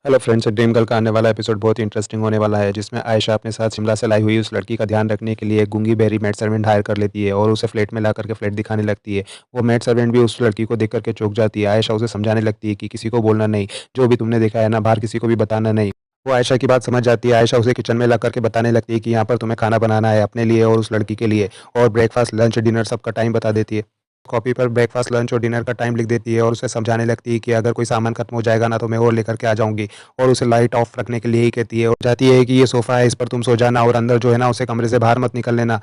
Hello friends, dream girl का आने वाला एपिसोड बहुत ही इंटरेस्टिंग होने वाला है, जिसमें आयशा अपने साथ शिमला से लाई हुई उस लड़की का ध्यान रखने के लिए एक गूंगी बहरी मेड सर्वेंट हायर कर लेती है और उसे फ्लैट में ला करके फ्लैट दिखाने लगती है। वो मेड सर्वेंट भी उस लड़की को देख करके चौंक जाती है। आयशा उसे समझाने लगती है कि किसी को बोलना नहीं, जो भी तुमने देखा है ना, बाहर किसी को भी बताना नहीं। वो आयशा की बात समझ जाती है। आयशा उसे किचन में ला करके बताने लगती है कि यहाँ पर तुम्हें खाना बनाना है अपने लिए और उस लड़की के लिए, और ब्रेकफास्ट, लंच, डिनर सबका टाइम बता देती है। कॉपी पर ब्रेकफास्ट, लंच और डिनर का टाइम लिख देती है और उसे समझाने लगती है कि अगर कोई सामान खत्म हो जाएगा ना तो मैं और लेकर के आ जाऊंगी, और उसे लाइट ऑफ रखने के लिए ही कहती है और चाहती है कि ये सोफ़ा है, इस पर तुम सो जाना और अंदर जो है ना उसे कमरे से बाहर मत निकल लेना,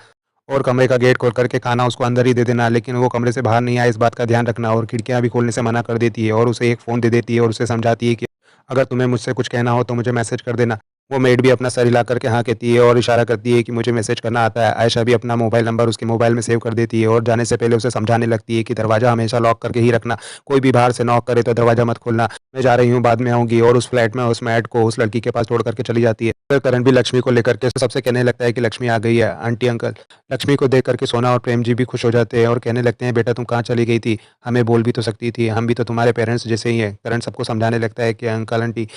और कमरे का गेट खोल करके खाना उसको अंदर ही दे देना, लेकिन वो कमरे से बाहर नहीं आए इस बात का ध्यान रखना, और खिड़कियाँ भी खोलने से मना कर देती है और उसे एक फ़ोन दे देती है और उसे समझाती है कि अगर तुम्हें मुझसे कुछ कहना हो तो मुझे मैसेज कर देना। वो मेड भी अपना सर हिला करके हाँ कहती है और इशारा करती है कि मुझे मैसेज करना आता है। आयशा भी अपना मोबाइल नंबर उसके मोबाइल में सेव कर देती है और जाने से पहले उसे समझाने लगती है कि दरवाज़ा हमेशा लॉक करके ही रखना, कोई भी बाहर से नॉक करे तो दरवाज़ा मत खोलना, मैं जा रही हूँ, बाद में आऊँगी। और उस फ्लैट में उस मैड को उस लड़की के पास छोड़ करके चली जाती है। फिर करण भी लक्ष्मी को लेकर के सबसे कहने लगता है कि लक्ष्मी आ गई है आंटी अंकल। लक्ष्मी को देख करके सोना और प्रेम जी भी खुश हो जाते हैं और कहने लगते हैं बेटा तुम कहाँ चली गई थी, हमें बोल भी तो सकती थी, हम भी तो तुम्हारे पेरेंट्स जैसे ही हैं। करण सबको समझाने लगता है कि अंकल आंटी,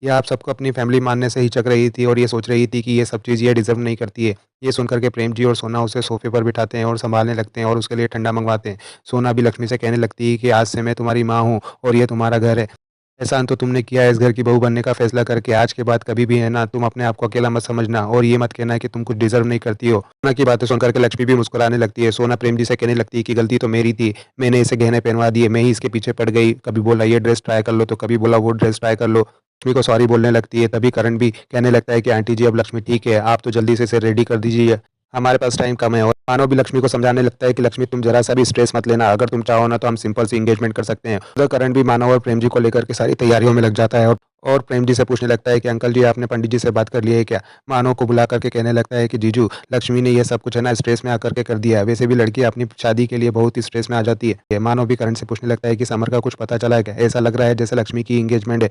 ये आप सबको अपनी फैमिली मानने से हिचक रही थी और ये सोच रही थी कि ये सब चीज़ ये डिज़र्व नहीं करती है। ये सुनकर के प्रेम जी और सोना उसे सोफ़े पर बिठाते हैं और सँभालने लगते हैं और उसके लिए ठंडा मंगवाते हैं। सोना भी लक्ष्मी से कहने लगती है कि आज से मैं तुम्हारी माँ हूँ और ये तुम्हारा घर है। एहसान तो तुमने किया है इस घर की बहू बनने का फ़ैसला करके, आज के बाद कभी भी है ना तुम अपने आप को अकेला मत समझना और ये मत कहना कि तुम कुछ डिज़र्व नहीं करती हो। सोना की बातें सुनकर के लक्ष्मी भी मुस्कुराने लगती है। सोना प्रेम जी से कहने लगती है कि गलती तो मेरी थी, मैंने इसे गहने पहनवा दिए, मैं ही इसके पीछे पड़ गई। कभी बोला ये ड्रेस ट्राई कर लो तो कभी बोला वो ड्रेस ट्राई कर लो। लक्ष्मी को सॉरी बोलने लगती है। तभी करण भी कहने लगता है कि आंटी जी अब लक्ष्मी ठीक है, आप तो जल्दी से इसे रेडी कर दीजिए, हमारे पास टाइम कम है। और मानव भी लक्ष्मी को समझाने लगता है कि लक्ष्मी तुम जरा सा भी स्ट्रेस मत लेना, अगर तुम चाहो ना तो हम सिंपल सी एंगेजमेंट कर सकते हैं। उधर करण भी मानव और प्रेम जी को लेकर के सारी तैयारियों में लग जाता है और प्रेम जी से पूछने लगता है कि अंकल जी आपने पंडित जी से बात कर ली है क्या। मानव को बुला करके कहने लगता है कि जीजू, लक्ष्मी ने ये सब कुछ है ना स्ट्रेस में आकर के कर दिया है, वैसे भी लड़की अपनी शादी के लिए बहुत ही स्ट्रेस में आ जाती है। मानव भी करण से पूछने लगता है कि समर का कुछ पता चला है क्या, ऐसा लग रहा है जैसे लक्ष्मी की एंगेजमेंट है।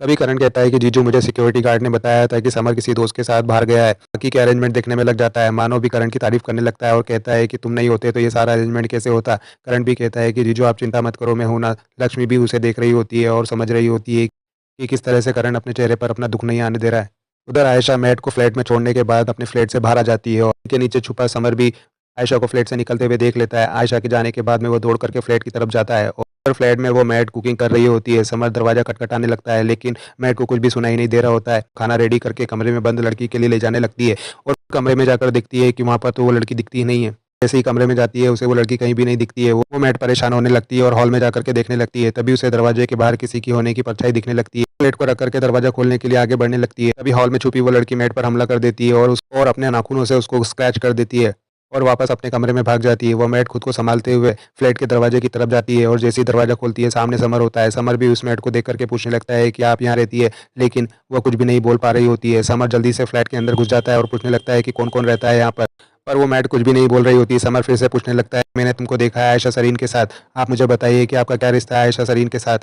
तभी करण कहता है कि जीजू मुझे सिक्योरिटी गार्ड ने बताया था कि समर किसी दोस्त के साथ बाहर गया है, बाकी के अरेंजमेंट देखने में लग जाता है। मानव भी करण की तारीफ करने लगता है और कहता है कि तुम नहीं होते तो ये सारा अरेंजमेंट कैसे होता। करण भी कहता है कि जीजू आप चिंता मत करो, मैं हूं ना। लक्ष्मी भी उसे देख रही होती है और समझ रही होती है कि किस तरह से करण अपने चेहरे पर अपना दुख नहीं आने दे रहा है। उधर आयशा मैट को फ्लैट में छोड़ने के बाद अपने फ्लैट से बाहर आ जाती है और उनके नीचे छुपा समर भी आयशा को फ्लैट से निकलते हुए देख लेता है। आयशा के जाने के बाद में वो दौड़ करके फ्लैट की तरफ जाता है और फ्लैट में वो मैट कुकिंग कर रही होती है। समर दरवाजा खटखटाने लगता है लेकिन मैट को कुछ भी सुनाई नहीं दे रहा होता है। खाना रेडी करके कमरे में बंद लड़की के लिए ले जाने लगती है और कमरे में जाकर देखती है कि वहाँ पर तो वो लड़की दिखती ही नहीं है। जैसे ही कमरे में जाती है उसे वो लड़की कहीं भी नहीं दिखती है। वो मैट परेशान होने लगती है और हॉल में जाकर के देखने लगती है। तभी उसे दरवाजे के बाहर किसी की होने की परछाई दिखने लगती है। प्लेट को रख करके दरवाजा खोलने के लिए आगे बढ़ने लगती है। तभी हॉल में छुपी वो लड़की मैट पर हमला कर देती है और अपने नाखूनों से उसको स्क्रैच कर देती है और वापस अपने कमरे में भाग जाती है। वो मैट खुद को संभालते हुए फ्लैट के दरवाजे की तरफ जाती है और जैसे ही दरवाजा खोलती है सामने समर होता है। समर भी उस मैट को देख करके पूछने लगता है कि आप यहाँ रहती है, लेकिन वह कुछ भी नहीं बोल पा रही होती है। समर जल्दी से फ्लैट के अंदर घुस जाता है और पूछने लगता है कि कौन कौन रहता है यहाँ पर वो मैट कुछ भी नहीं बोल रही होती। समर फिर से पूछने लगता है मैंने तुमको देखा है आयशा सरीन के साथ, आप मुझे बताइए कि आपका क्या रिश्ता है आयशा सरीन के साथ,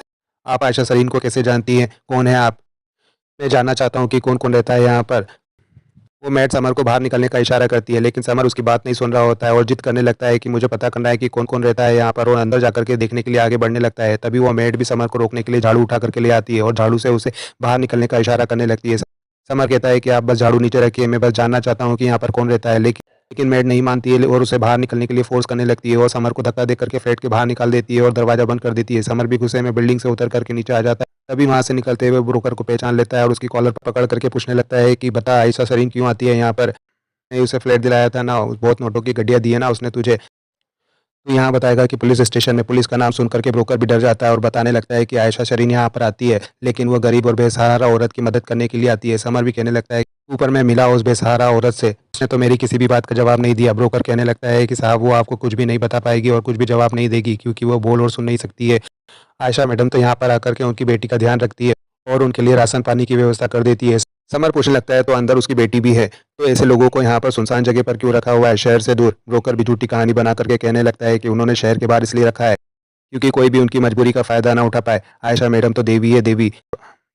आप आयशा सरीन को कैसे जानती हैं, कौन है आप, मैं जानना चाहता हूँ कि कौन कौन रहता है यहाँ पर। वो मैट समर को बाहर निकलने का इशारा करती है लेकिन समर उसकी बात नहीं सुन रहा होता है और जिद करने लगता है कि मुझे पता करना है कि कौन कौन रहता है यहाँ पर, और अंदर जाकर के देखने के लिए आगे बढ़ने लगता है। तभी वो मैट भी समर को रोकने के लिए झाड़ू उठा करके ले आती है और झाड़ू से उसे बाहर निकलने का इशारा करने लगती है। समर कहता है कि आप बस झाड़ू नीचे रखिए, मैं बस जानना चाहता हूँ कि यहाँ पर कौन रहता है। लेकिन मैड नहीं मानती है और उसे बाहर निकलने के लिए फोर्स करने लगती है और समर को धक्का दे करके फ्लैट के बाहर निकाल देती है और दरवाजा बंद कर देती है। समर भी गुस्से में बिल्डिंग से उतर करके नीचे आ जाता है। तभी वहां से निकलते हुए ब्रोकर को पहचान लेता है और उसकी कॉलर पकड़ करके पूछने लगता है कि बता आयशा सरीन क्यों आती है यहाँ पर, ने उसे फ्लैट दिलाया था ना, बहुत नोटों की गड्डियाँ दी है ना उसने तुझे, तो यहाँ बताएगा कि पुलिस स्टेशन में। पुलिस का नाम सुन करके ब्रोकर भी डर जाता है और बताने लगता है कि आयशा शरीन यहाँ पर आती है लेकिन वो गरीब और बेसहारा औरत की मदद करने के लिए आती है। समर भी कहने लगता है ऊपर मैं मिला उस बेसहारा औरत से, उसने तो मेरी किसी भी बात का जवाब नहीं दिया। ब्रोकर कहने लगता है कि साहब वो आपको कुछ भी नहीं बता पाएगी और कुछ भी जवाब नहीं देगी क्योंकि वो बोल और सुन नहीं सकती है। आयशा मैडम तो यहाँ पर आकर के उनकी बेटी का ध्यान रखती है और उनके लिए राशन पानी की व्यवस्था कर देती है। समर पूछने लगता है तो अंदर उसकी बेटी भी है, तो ऐसे लोगों को यहाँ पर सुनसान जगह पर क्यों रखा हुआ है शहर से दूर। ब्रोकर भी झूठी कहानी बना करके कहने लगता है कि उन्होंने शहर के बाहर इसलिए रखा है क्योंकि कोई भी उनकी मजबूरी का फायदा ना उठा पाए। आयशा मैडम तो देवी है देवी।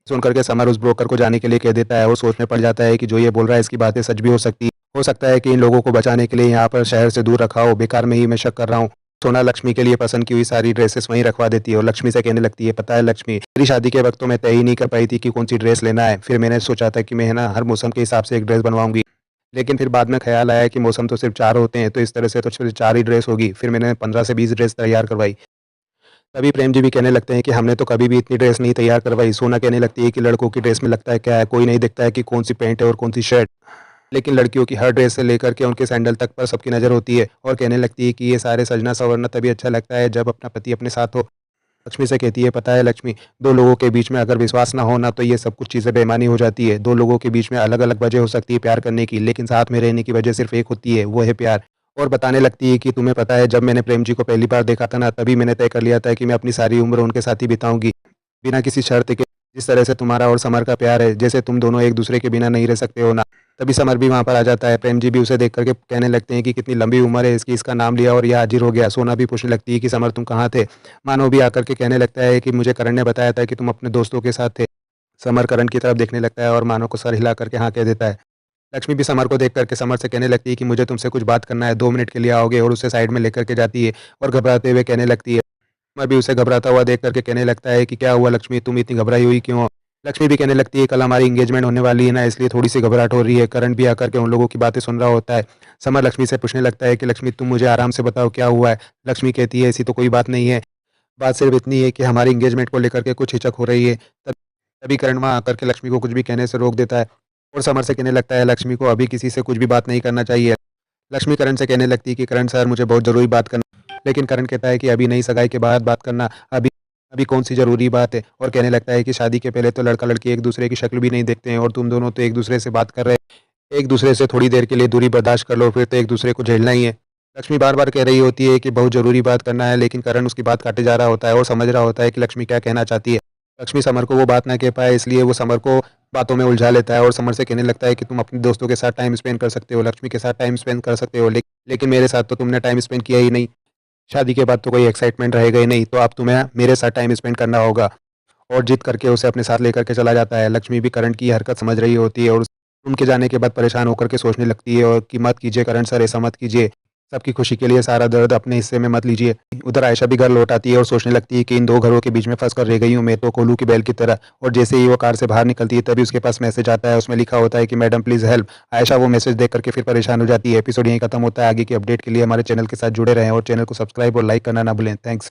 सुन करके समर उस ब्रोकर को जाने के लिए कह देता है और सोच में पड़ जाता है कि जो ये बोल रहा है इसकी बातें सच भी हो सकती है। हो सकता है कि इन लोगों को बचाने के लिए यहाँ पर शहर से दूर रखा हो, बेकार में ही मैं शक कर रहा हूँ। सोना लक्ष्मी के लिए पसंद की हुई सारी ड्रेसेस वहीं रखवा देती है और लक्ष्मी से कहने लगती है, पता है लक्ष्मी, मेरी शादी के वक्त तो मैं तय ही नहीं कर पाई थी कि कौन सी ड्रेस लेना है। फिर मैंने सोचा था कि मैं है ना हर मौसम के हिसाब से एक ड्रेस बनवाऊंगी। लेकिन फिर बाद में ख्याल आया कि मौसम तो सिर्फ 4 होते हैं, तो इस तरह से तो सिर्फ 4 ही ड्रेस होगी। फिर मैंने 15 से 20 ड्रेस तैयार करवाई। तभी प्रेम जी भी कहने लगते हैं कि हमने तो कभी भी इतनी ड्रेस नहीं तैयार करवाई। सोना कहने लगती है कि लड़कों की ड्रेस में लगता है क्या है, कोई नहीं देखता है कि कौन सी पैंट है और कौन सी शर्ट। लेकिन लड़कियों की हर ड्रेस से लेकर के उनके सैंडल तक पर सबकी नज़र होती है और कहने लगती है कि ये सारे सजना संवरना तभी अच्छा लगता है जब अपना पति अपने साथ हो। लक्ष्मी से कहती है, पता है लक्ष्मी, दो लोगों के बीच में अगर विश्वास ना हो ना तो ये सब कुछ चीज़ें बेईमानी हो जाती है। दो लोगों के बीच में अलग अलग वजह हो सकती है प्यार करने की, लेकिन साथ में रहने की वजह सिर्फ एक होती है, वो है प्यार। और बताने लगती है कि तुम्हें पता है, जब मैंने प्रेम जी को पहली बार देखा था ना, तभी मैंने तय कर लिया था कि मैं अपनी सारी उम्र उनके साथ ही बिताऊंगी, बिना किसी शर्त के। जिस तरह से तुम्हारा और समर का प्यार है, जैसे तुम दोनों एक दूसरे के बिना नहीं रह सकते हो ना। तभी समर भी वहाँ पर आ जाता है। प्रेम जी भी उसे देख करके कहने लगते हैं कि कितनी लंबी उम्र है इसकी, इसका नाम लिया और यह हाजिर हो गया। सोना भी पूछने लगती है कि समर तुम कहाँ थे। मानव भी आकर के कहने लगता है कि मुझे करण ने बताया था कि तुम अपने दोस्तों के साथ थे। समर करण की तरफ देखने लगता है और मानव को सर हिला करके हाँ कह देता है। लक्ष्मी भी समर को देख करके समर से कहने लगती है कि मुझे तुमसे कुछ बात करना है, 2 मिनट के लिए आओगे, और उसे साइड में लेकर के जाती है और घबराते हुए कहने लगती है। समर भी उसे घबराता हुआ देख करके कहने लगता है कि क्या हुआ लक्ष्मी, तुम इतनी घबराई हुई क्यों हो। लक्ष्मी भी कहने लगती है, कल हमारी एंगेजमेंट होने वाली है ना, इसलिए थोड़ी सी घबराहट हो रही है। करण भी आकर के उन लोगों की बातें सुन रहा होता है। समर लक्ष्मी से पूछने लगता है कि लक्ष्मी, तुम मुझे आराम से बताओ क्या हुआ है। लक्ष्मी कहती है, ऐसी तो कोई बात नहीं है, बात सिर्फ इतनी है कि हमारी एंगेजमेंट को लेकर के कुछ हिचक हो रही है। तभी करण वहाँ आकर के लक्ष्मी को कुछ भी कहने से रोक देता है और समर से कहने लगता है, लक्ष्मी को अभी किसी से कुछ भी बात नहीं करना चाहिए। लक्ष्मी करण से कहने लगती है कि करण सर, मुझे बहुत ज़रूरी बात करना। लेकिन करण कहता है कि अभी नहीं, सगाई के बाद बात करना। अभी अभी कौन सी ज़रूरी बात है। और कहने लगता है कि शादी के पहले तो लड़का लड़की एक दूसरे की शक्ल भी नहीं देखते हैं, और तुम दोनों तो एक दूसरे से बात कर रहे हैं। एक दूसरे से थोड़ी देर के लिए दूरी बर्दाश्त कर लो, फिर तो एक दूसरे को झेलना ही है। लक्ष्मी बार बार कह रही होती है कि बहुत ज़रूरी बात करना है, लेकिन करण उसकी बात काटे जा रहा होता है और समझ रहा होता है कि लक्ष्मी क्या कहना चाहती है। लक्ष्मी समर को वो बात ना कह पाए, इसलिए वो समर को बातों में उलझा लेता है और समर से कहने लगता है कि तुम अपने दोस्तों के साथ टाइम स्पेंड कर सकते हो, लक्ष्मी के साथ टाइम स्पेंड कर सकते हो, लेकिन मेरे साथ तो तुमने टाइम स्पेंड किया ही नहीं। शादी के बाद तो कोई एक्साइटमेंट रहेगा ही नहीं, तो अब तुम्हें मेरे साथ टाइम स्पेंड करना होगा। और जिद करके उसे अपने साथ लेकर के चला जाता है। लक्ष्मी भी करण की हरकत समझ रही होती है और उनके जाने के बाद परेशान होकर के सोचने लगती है और कि मत कीजिए करण सर, ऐसा मत कीजिए, सबकी खुशी के लिए सारा दर्द अपने हिस्से में मत लीजिए। उधर आयशा भी घर लौट आती है और सोचने लगती है कि इन दो घरों के बीच में फंस कर रह गई हूँ मैं तो, कोल्हू की बैल की तरह। और जैसे ही वो कार से बाहर निकलती है तभी उसके पास मैसेज आता है, उसमें लिखा होता है कि मैडम प्लीज़ हेल्प। आयशा वो मैसेज देख करके फिर परेशान हो जाती है। एपिसोड यहीं खत्म होता है। आगे की अपडेट के लिए हमारे चैनल के साथ जुड़े रहें और चैनल को सब्सक्राइब और लाइक करना ना भूलें। थैंक्स।